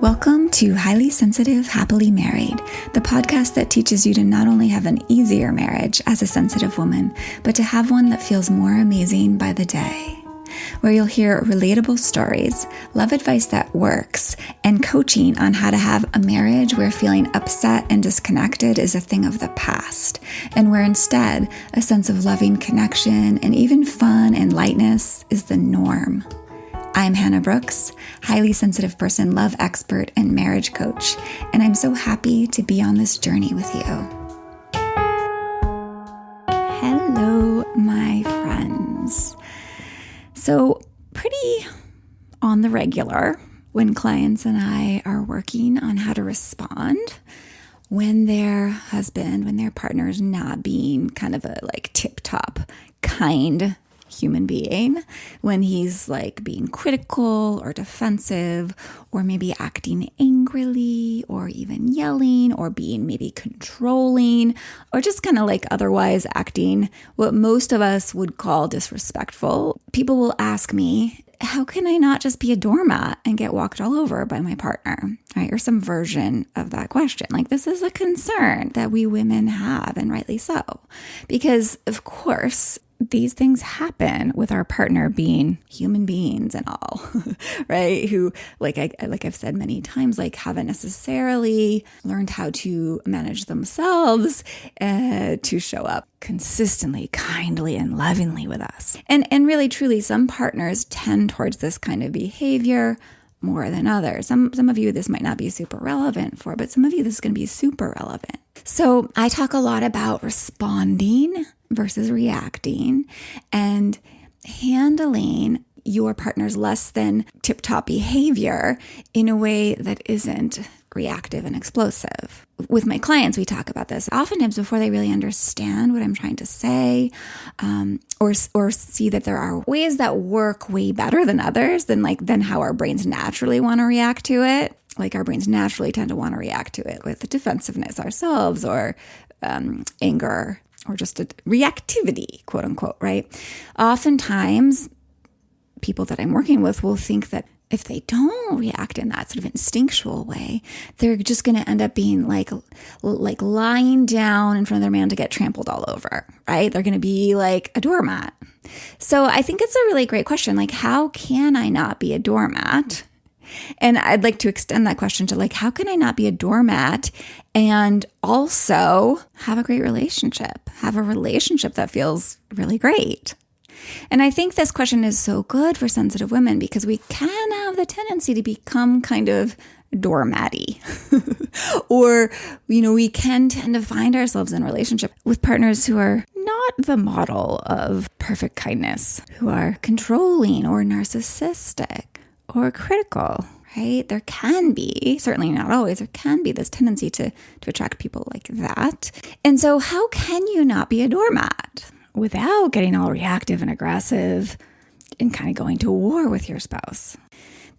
Welcome to Highly Sensitive, Happily Married, the podcast that teaches you to not only have an easier marriage as a sensitive woman, but to have one that feels more amazing by the day. Where you'll hear relatable stories, love advice that works, and coaching on how to have a marriage where feeling upset and disconnected is a thing of the past, and where instead a sense of loving connection and even fun and lightness is the norm. I'm Hannah Brooks, highly sensitive person, love expert, and marriage coach, and I'm so happy to be on this journey with you. Hello, my friends. So pretty on the regular when clients and I are working on how to respond when their husband, when their partner is not being kind of a tip-top, kind human being, when he's being critical or defensive, or maybe acting angrily, or even yelling, or being maybe controlling, or just kind of otherwise acting what most of us would call disrespectful. People will ask me, how can I not just be a doormat and get walked all over by my partner? Right? Or some version of that question. This is a concern that we women have, and rightly so. Because, of course, these things happen with our partner being human beings and all, right? Who, I've said many times, haven't necessarily learned how to manage themselves to show up consistently, kindly, and lovingly with us. And really, truly, some partners tend towards this kind of behavior more than others. Some of you, this might not be super relevant for, but some of you, this is going to be super relevant. So I talk a lot about responding versus reacting and handling your partner's less than tip-top behavior in a way that isn't reactive and explosive. With my clients, we talk about this oftentimes before they really understand what I'm trying to say, or see that there are ways that work way better than others than how our brains naturally want to react to it. Our brains naturally tend to want to react to it with defensiveness ourselves, or anger, or just a reactivity, quote unquote, right? Oftentimes, people that I'm working with will think that if they don't react in that sort of instinctual way, they're just going to end up being like lying down in front of their man to get trampled all over, right? They're going to be like a doormat. So I think it's a really great question. How can I not be a doormat? And I'd like to extend that question to how can I not be a doormat and also have a great relationship, have a relationship that feels really great? And I think this question is so good for sensitive women because we can have the tendency to become kind of doormatty. Or, we can tend to find ourselves in a relationship with partners who are not the model of perfect kindness, who are controlling or narcissistic or critical, right? There can be, certainly not always, there can be this tendency to attract people like that. And so how can you not be a doormat without getting all reactive and aggressive and kind of going to war with your spouse?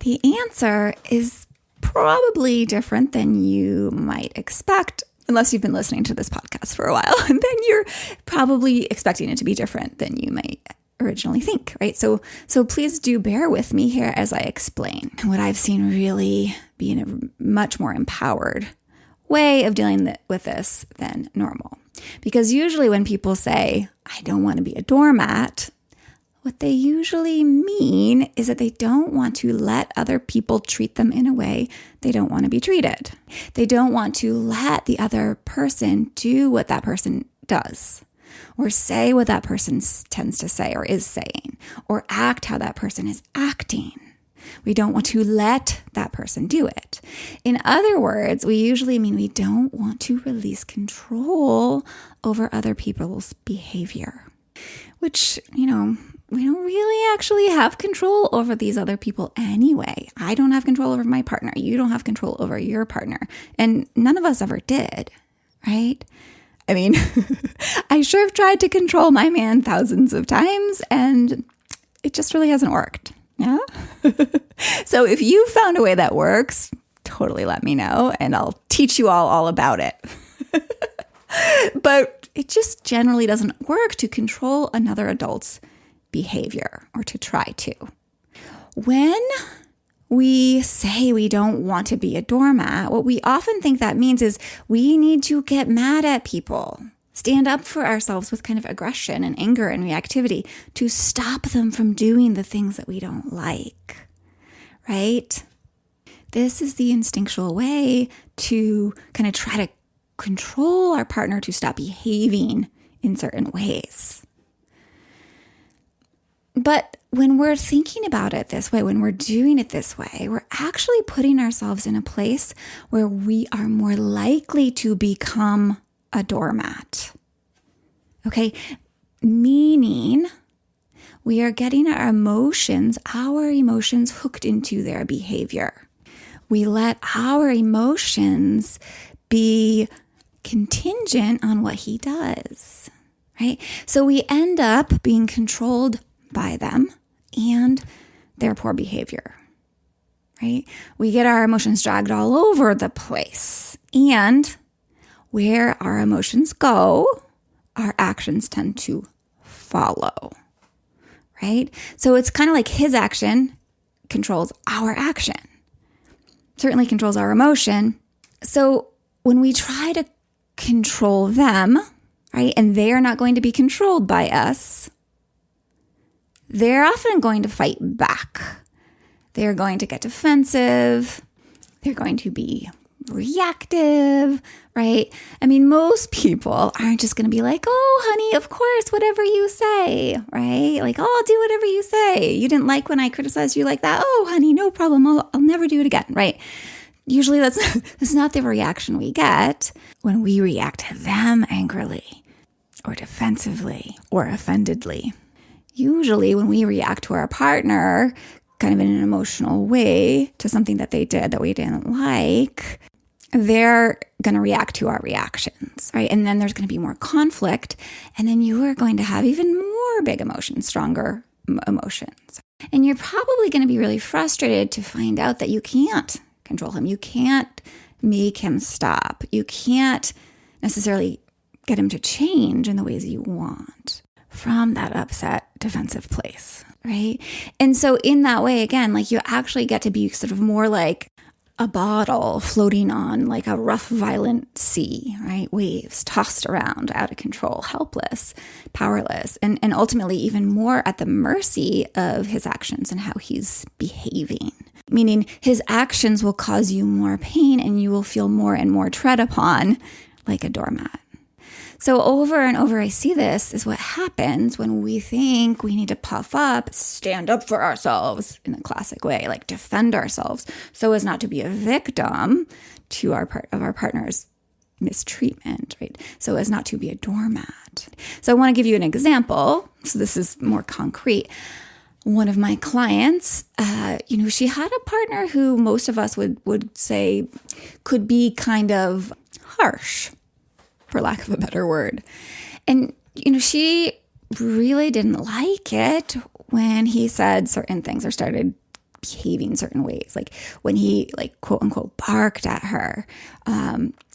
The answer is probably different than you might expect, unless you've been listening to this podcast for a while. And then you're probably expecting it to be different than you might originally think, right? So please do bear with me here as I explain what I've seen really being a much more empowered way of dealing with this than normal. Because usually when people say, I don't want to be a doormat, what they usually mean is that they don't want to let other people treat them in a way they don't want to be treated. They don't want to let the other person do what that person does, or say what that person tends to say or is saying, or act how that person is acting. We don't want to let that person do it. In other words, we usually mean we don't want to release control over other people's behavior, which, we don't really actually have control over these other people anyway. I don't have control over my partner. You don't have control over your partner. And none of us ever did, right? I mean, I sure have tried to control my man thousands of times, and it just really hasn't worked. Yeah. So if you found a way that works, totally let me know, and I'll teach you all about it. But it just generally doesn't work to control another adult's behavior, or to try to. When we say we don't want to be a doormat, what we often think that means is we need to get mad at people, stand up for ourselves with kind of aggression and anger and reactivity to stop them from doing the things that we don't like, right? This is the instinctual way to kind of try to control our partner to stop behaving in certain ways. But when we're thinking about it this way, when we're doing it this way, we're actually putting ourselves in a place where we are more likely to become a doormat. Okay? Meaning we are getting our emotions hooked into their behavior. We let our emotions be contingent on what he does, right? So we end up being controlled by them and their poor behavior, right? We get our emotions dragged all over the place. And where our emotions go, our actions tend to follow, right? So it's kind of like his action controls our action, certainly controls our emotion. So when we try to control them, right, and they are not going to be controlled by us, they're often going to fight back. They're going to get defensive. They're going to be reactive, right? I mean, most people aren't just going to be like, oh, honey, of course, whatever you say, right? Like, oh, I'll do whatever you say. You didn't like when I criticized you like that. Oh, honey, no problem. I'll never do it again, right? Usually that's not the reaction we get when we react to them angrily or defensively or offendedly. Usually when we react to our partner kind of in an emotional way to something that they did that we didn't like, they're going to react to our reactions, right? And then there's going to be more conflict. And then you are going to have even more big emotions, stronger emotions. And you're probably going to be really frustrated to find out that you can't control him. You can't make him stop. You can't necessarily get him to change in the ways you want from that upset, defensive place, right? And so in that way, again, like you actually get to be sort of more like a bottle floating on like a rough, violent sea, right? Waves tossed around, out of control, helpless, powerless, and ultimately even more at the mercy of his actions and how he's behaving. Meaning his actions will cause you more pain and you will feel more and more tread upon like a doormat. So over and over, I see this is what happens when we think we need to puff up, stand up for ourselves in a classic way, like defend ourselves so as not to be a victim to our partner's mistreatment, right? So as not to be a doormat. So I want to give you an example. So this is more concrete. One of my clients, she had a partner who most of us would say could be kind of harsh, for lack of a better word. And, she really didn't like it when he said certain things or started behaving certain ways. Like when he, like, quote unquote, barked at her,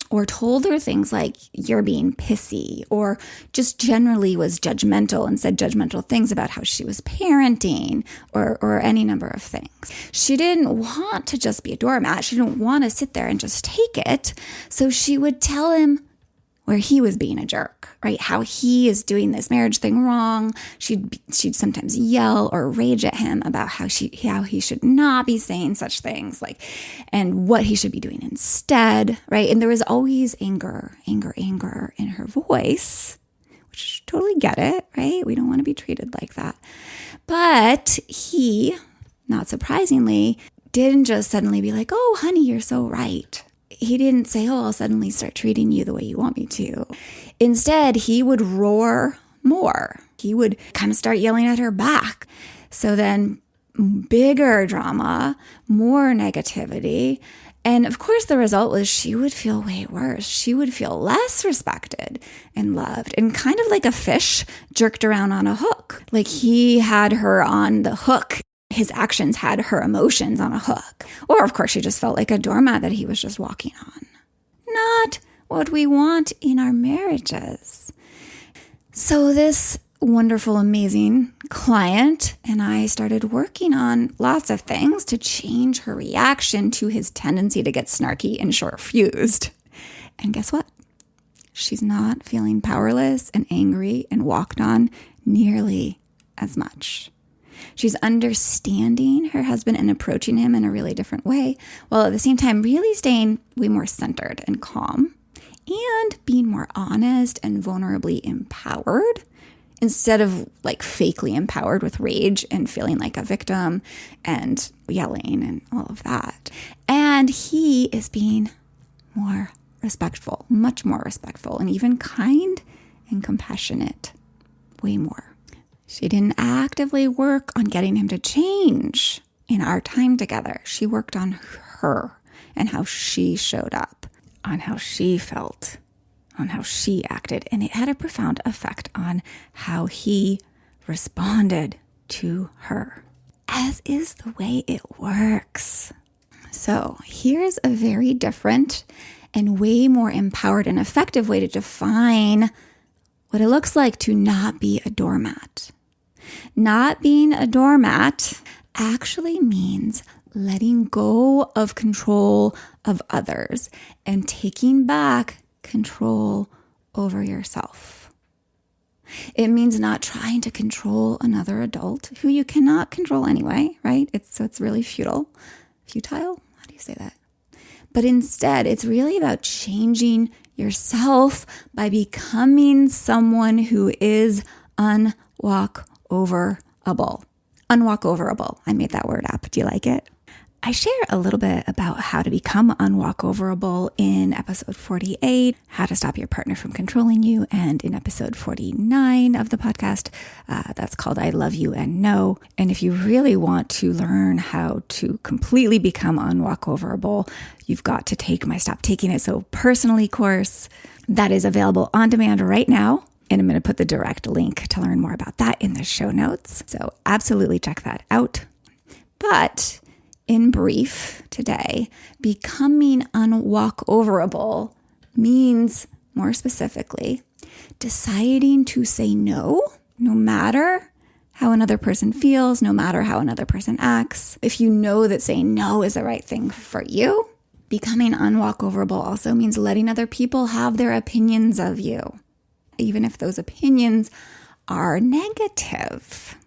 or told her things like, you're being pissy, or just generally was judgmental and said judgmental things about how she was parenting, or any number of things. She didn't want to just be a doormat. She didn't want to sit there and just take it. So she would tell him where he was being a jerk, right? How he is doing this marriage thing wrong. She'd sometimes yell or rage at him about how he should not be saying such things, like, and what he should be doing instead, right? And there was always anger in her voice, which totally get it, right? We don't want to be treated like that. But he, not surprisingly, didn't just suddenly be like, oh, honey, you're so right. He didn't say, oh, I'll suddenly start treating you the way you want me to. Instead, he would roar more. He would kind of start yelling at her back. So then bigger drama, more negativity. And of course, the result was she would feel way worse. She would feel less respected and loved, and kind of like a fish jerked around on a hook. Like he had her on the hook. His actions had her emotions on a hook. Or, of course, she just felt like a doormat that he was just walking on. Not what we want in our marriages. So this wonderful, amazing client, and I started working on lots of things to change her reaction to his tendency to get snarky and short-fused. And guess what? She's not feeling powerless and angry and walked on nearly as much. She's understanding her husband and approaching him in a really different way, while at the same time really staying way more centered and calm and being more honest and vulnerably empowered instead of like fakely empowered with rage and feeling like a victim and yelling and all of that. And he is being more respectful, much more respectful, and even kind and compassionate, way more. She didn't actively work on getting him to change in our time together. She worked on her and how she showed up, on how she felt, on how she acted. And it had a profound effect on how he responded to her, as is the way it works. So here's a very different and way more empowered and effective way to define what it looks like to not be a doormat. Not being a doormat actually means letting go of control of others and taking back control over yourself. It means not trying to control another adult who you cannot control anyway, right? It's really futile. Futile? How do you say that? But instead, it's really about changing yourself by becoming someone who is unwalkoverable. Unwalkoverable. I made that word up. Do you like it? I share a little bit about how to become unwalkoverable in episode 48, how to stop your partner from controlling you, and in episode 49 of the podcast, that's called I Love You and No. And if you really want to learn how to completely become unwalkoverable, you've got to take my Stop Taking It So Personally course that is available on demand right now. And I'm going to put the direct link to learn more about that in the show notes. So absolutely check that out. But in brief today, becoming unwalkoverable means, more specifically, deciding to say no matter how another person feels, no matter how another person acts. If you know that saying no is the right thing for you, becoming unwalkoverable also means letting other people have their opinions of you, even if those opinions are negative.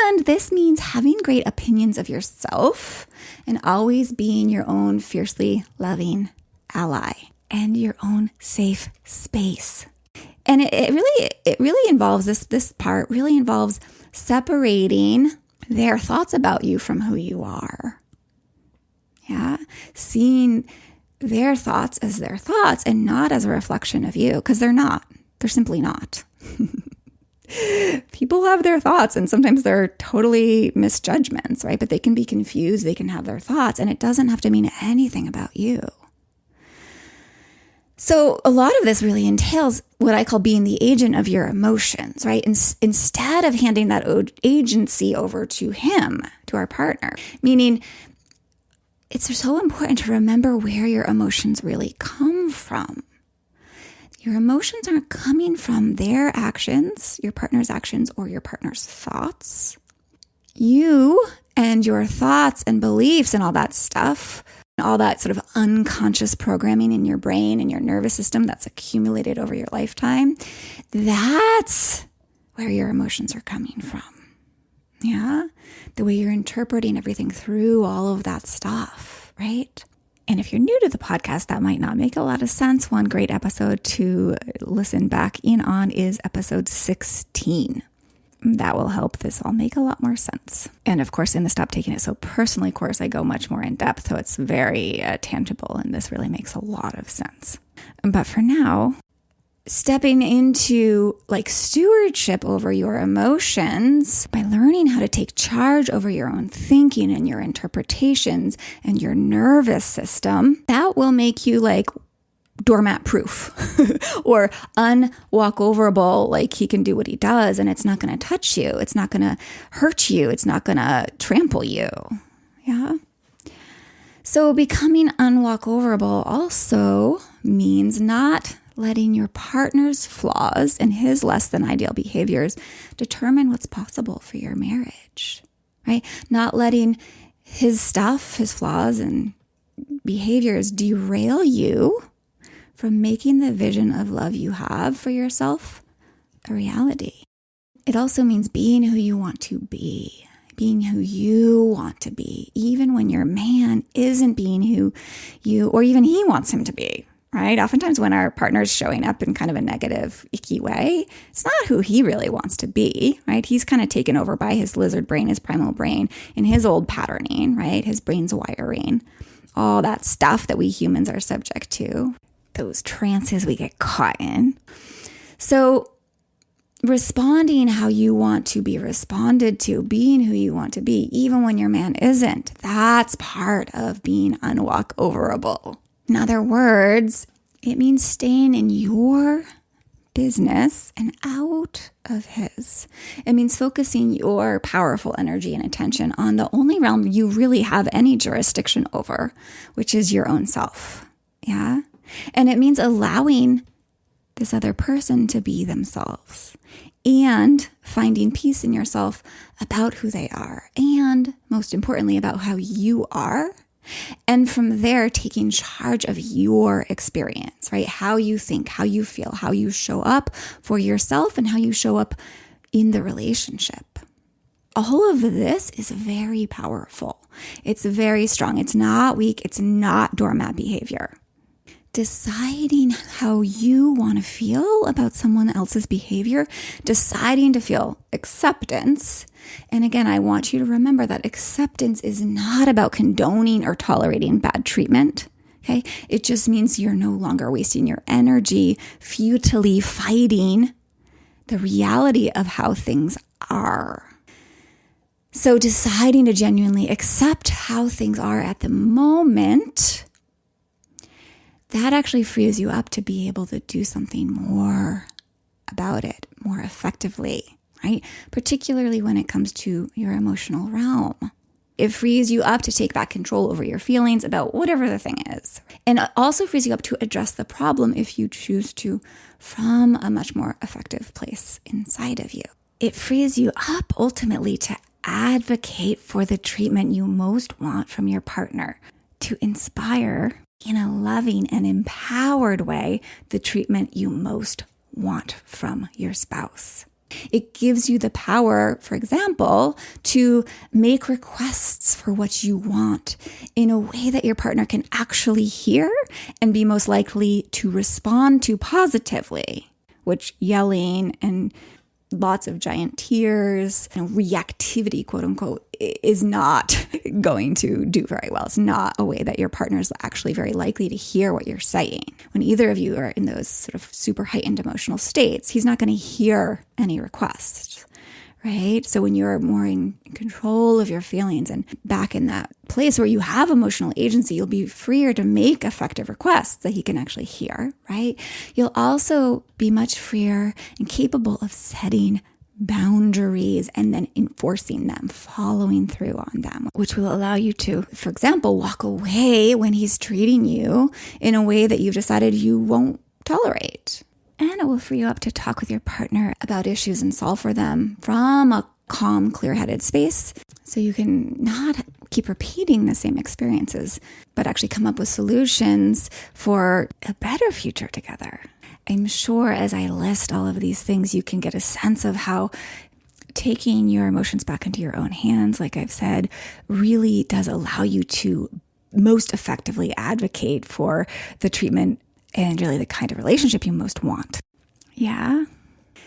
And this means having great opinions of yourself and always being your own fiercely loving ally and your own safe space. And it really involves this part really involves separating their thoughts about you from who you are. Yeah, seeing their thoughts as their thoughts and not as a reflection of you, because they're not. They're simply not. People have their thoughts, and sometimes they're totally misjudgments, right? But they can be confused. They can have their thoughts, and it doesn't have to mean anything about you. So a lot of this really entails what I call being the agent of your emotions, right? Instead of handing that agency over to him, to our partner, meaning it's so important to remember where your emotions really come from. Your emotions aren't coming from their actions, your partner's actions, or your partner's thoughts. You and your thoughts and beliefs and all that stuff, all that sort of unconscious programming in your brain and your nervous system that's accumulated over your lifetime, that's where your emotions are coming from. Yeah? The way you're interpreting everything through all of that stuff, right? And if you're new to the podcast, that might not make a lot of sense. One great episode to listen back in on is episode 16. That will help this all make a lot more sense. And of course, in the Stop Taking It So Personally course, I go much more in depth, so it's very tangible, and this really makes a lot of sense. But for now, stepping into like stewardship over your emotions by learning how to take charge over your own thinking and your interpretations and your nervous system, that will make you like doormat proof or unwalkoverable, like he can do what he does and it's not going to touch you. It's not going to hurt you. It's not going to trample you. Yeah. So becoming unwalkoverable also means not letting your partner's flaws and his less than ideal behaviors determine what's possible for your marriage, right? Not letting his stuff, his flaws and behaviors derail you from making the vision of love you have for yourself a reality. It also means being who you want to be, being who you want to be, even when your man isn't being who you, or even he wants him to be, right? Oftentimes when our partner's showing up in kind of a negative, icky way, it's not who he really wants to be, right? He's kind of taken over by his lizard brain, his primal brain, and his old patterning, right? His brain's wiring, all that stuff that we humans are subject to, those trances we get caught in. So responding how you want to be responded to, being who you want to be, even when your man isn't, that's part of being unwalkoverable. In other words, it means staying in your business and out of his. It means focusing your powerful energy and attention on the only realm you really have any jurisdiction over, which is your own self. Yeah. And it means allowing this other person to be themselves and finding peace in yourself about who they are. And most importantly, about how you are. And from there, taking charge of your experience, right? How you think, how you feel, how you show up for yourself and how you show up in the relationship. All of this is very powerful. It's very strong. It's not weak. It's not doormat behavior. Deciding how you want to feel about someone else's behavior, deciding to feel acceptance. And again, I want you to remember that acceptance is not about condoning or tolerating bad treatment. Okay. It just means you're no longer wasting your energy futilely fighting the reality of how things are. So deciding to genuinely accept how things are at the moment, that actually frees you up to be able to do something more about it, more effectively, right? Particularly when it comes to your emotional realm. It frees you up to take back control over your feelings about whatever the thing is. And it also frees you up to address the problem if you choose to from a much more effective place inside of you. It frees you up ultimately to advocate for the treatment you most want from your partner, to inspire in a loving and empowered way the treatment you most want from your spouse. It gives you the power, for example, to make requests for what you want in a way that your partner can actually hear and be most likely to respond to positively, which yelling and lots of giant tears, reactivity, quote unquote, is not going to do very well. It's not a way that your partner is actually very likely to hear what you're saying. When either of you are in those sort of super heightened emotional states, he's not going to hear any requests, right? So when you're more in control of your feelings and back in that place where you have emotional agency, you'll be freer to make effective requests that he can actually hear, right? You'll also be much freer and capable of setting boundaries and then enforcing them, following through on them, which will allow you to, for example, walk away when he's treating you in a way that you've decided you won't tolerate. And it will free you up to talk with your partner about issues and solve for them from a calm, clear-headed space, so you can not keep repeating the same experiences, but actually come up with solutions for a better future together. I'm sure as I list all of these things, you can get a sense of how taking your emotions back into your own hands, like I've said, really does allow you to most effectively advocate for the treatment and really the kind of relationship you most want. Yeah.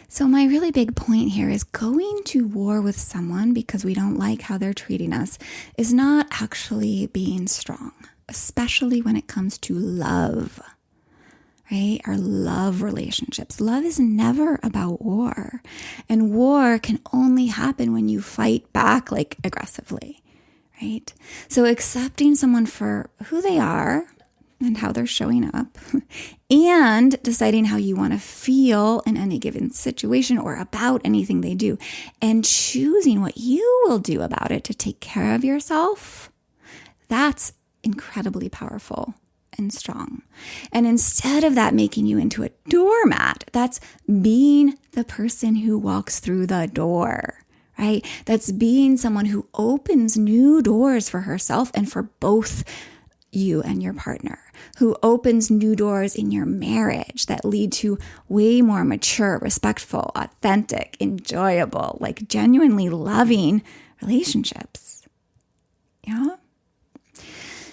So my really big point here is going to war with someone because we don't like how they're treating us is not actually being strong, especially when it comes to love, right? Our love relationships. Love is never about war. And war can only happen when you fight back like aggressively, right? So accepting someone for who they are and how they're showing up, and deciding how you want to feel in any given situation or about anything they do, and choosing what you will do about it to take care of yourself, that's incredibly powerful and strong. And instead of that making you into a doormat, that's being the person who walks through the door, right? That's being someone who opens new doors for herself and for both you and your partner, who opens new doors in your marriage that lead to way more mature, respectful, authentic, enjoyable, like genuinely loving relationships. Yeah.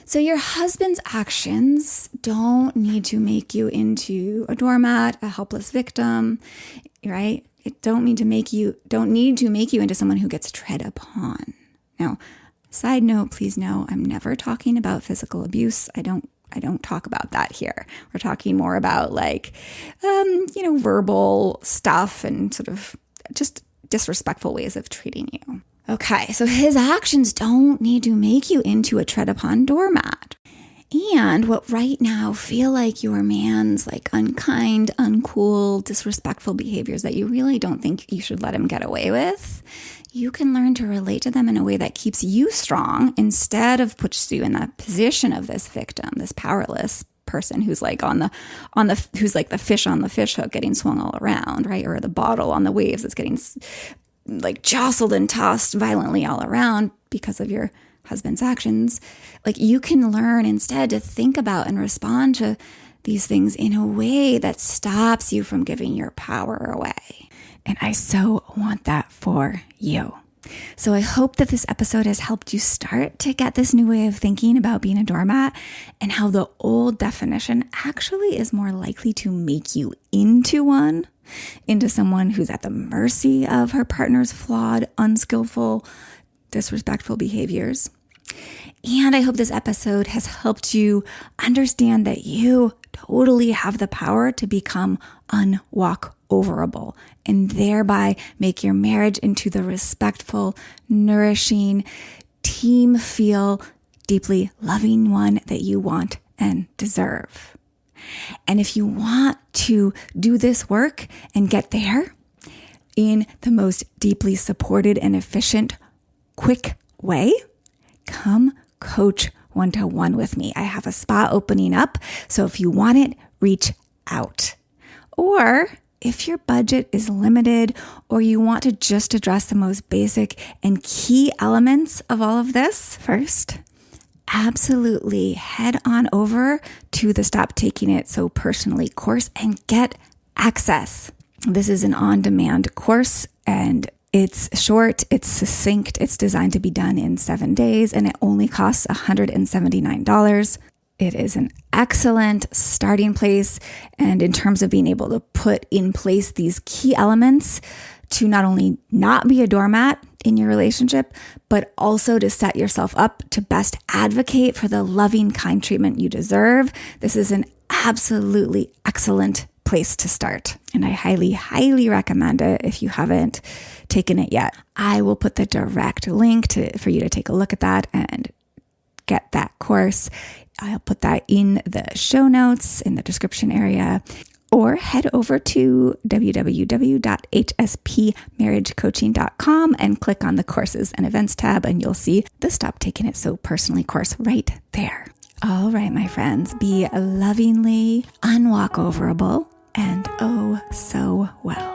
So your husband's actions don't need to make you into a doormat, a helpless victim, right? It don't need to make you into someone who gets tread upon. Now, side note, please know, I'm never talking about physical abuse. I don't talk about that here. We're talking more about like, verbal stuff and sort of just disrespectful ways of treating you. Okay, so his actions don't need to make you into a tread upon doormat. And what right now feel like your man's like unkind, uncool, disrespectful behaviors that you really don't think you should let him get away with, you can learn to relate to them in a way that keeps you strong instead of puts you in that position of this victim, this powerless person who's like who's like the fish on the fish hook getting swung all around, right? Or the bottle on the waves that's getting like jostled and tossed violently all around because of your husband's actions. Like you can learn instead to think about and respond to these things in a way that stops you from giving your power away. And I so want that for you. So I hope that this episode has helped you start to get this new way of thinking about being a doormat and how the old definition actually is more likely to make you into someone who's at the mercy of her partner's flawed, unskillful, disrespectful behaviors. And I hope this episode has helped you understand that you totally have the power to become unwalkoverable and thereby make your marriage into the respectful, nourishing, team feel, deeply loving one that you want and deserve. And if you want to do this work and get there in the most deeply supported and efficient, quick way, come coach one-to-one with me. I have a spot opening up. So if you want it, reach out. Or if your budget is limited or you want to just address the most basic and key elements of all of this first, absolutely head on over to the Stop Taking It So Personally course and get access. This is an on-demand course and it's short, it's succinct, it's designed to be done in 7 days, and it only costs $179. It is an excellent starting place. And in terms of being able to put in place these key elements to not only not be a doormat in your relationship, but also to set yourself up to best advocate for the loving, kind treatment you deserve, this is an absolutely excellent place to start. And I highly, highly recommend it if you haven't taken it yet. I will put the direct link for you to take a look at that and get that course. I'll put that in the show notes in the description area, or head over to www.hspmarriagecoaching.com and click on the courses and events tab, and you'll see the Stop Taking It So Personally course right there. All right, my friends, be lovingly unwalkoverable and oh so well.